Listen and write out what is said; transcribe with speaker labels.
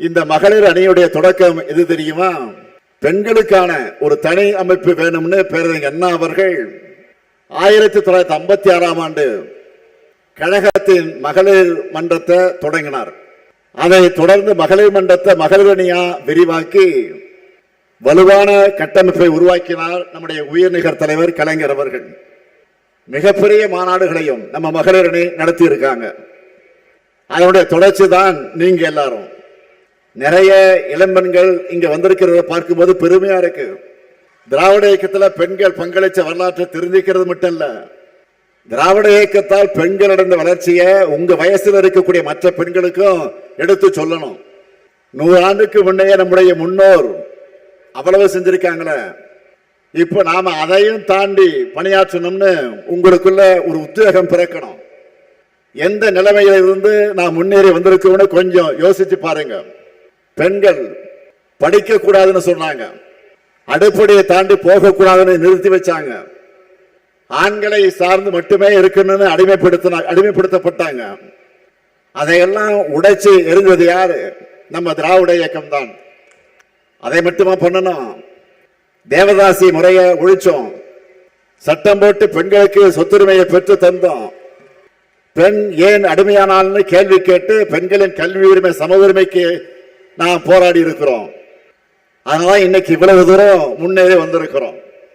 Speaker 1: இந்த மகளிர் அணியுடைய தொடக்கம் எது தெரியுமா? பெண்களுக்கான ஒரு தனி அமைப்பு வேணும்னு பேரறிஞர் அண்ணா அவர்கள் 1956ஆம் ஆண்டு கழகத்தின் மகளிர் மன்றத்தை தொடங்கினார். அதை தொடர்ந்து மகளிர் மன்றத்தை மகளிர் அணியா விரிவாக்கி வலுவான கட்டமைப்பை உருவாக்கினார் நம்முடைய உயர்நிகர் தலைவர் கலைஞர் அவர்கள். மிகப்பெரிய மாநாடுகளையும் நம்ம மகளிர் அணி நடத்தி இருக்காங்க. அதனுடைய தொடர்ச்சி தான் நீங்க எல்லாரும். நிறைய இளம்பெண்கள் இங்க வந்திருக்கிறத பார்க்கும்போது பெருமையா இருக்கு. திராவிட இயக்கத்துல பெண்கள் பங்களிச்ச வரலாற்றை தெரிஞ்சுக்கிறது மட்டும் இல்ல, திராவிட இயக்கத்தால் பெண்கள் அடைந்த வளர்ச்சியை உங்க வயசுல இருக்கக்கூடிய மற்ற பெண்களுக்கும் எடுத்து சொல்லணும். 100 ஆண்டுக்கு முன்னே நம்முடைய முன்னோர் அவ்வளவு செஞ்சிருக்காங்களே, இப்ப நாம அதையும் தாண்டி பணியாற்றணும்னு உங்களுக்குள்ள ஒரு உத்வேகம் பிறக்கணும். எந்த நிலைமையில இருந்து நான் முன்னேறி வந்திருக்கோம்னு கொஞ்சம் யோசிச்சு பாருங்க. பெண்கள் படிக்க கூடாதுன்னு சொன்னாங்க, அடிப்படையை தாண்டி போக கூடாதுன்னு நிறுத்தி வச்சாங்க. ஆண்களை சார்ந்து மட்டுமே இருக்கணும்னு அடிமைப்படுத்தப்பட்டாங்க. அதையெல்லாம் உடைச்சு எரிஞ்சது யாரு? நம்ம திராவிட இயக்கம் தான். அதை மட்டுமா பண்ணணும்? தேவதாசி முறையை ஒழிச்சோம், சட்டம் போட்டு பெண்களுக்கு சொத்துரிமையை பெற்று தந்தோம். பெண் ஏன் அடிமையானால்னு கேள்வி கேட்டு பெண்களின் கல்வி உரிமை சம உரிமைக்கு நாம் போராடி இருக்கிறோம். அதனால இன்னைக்கு இவ்வளவு தூரம் முன்னேறி வந்திருக்கிறோம்.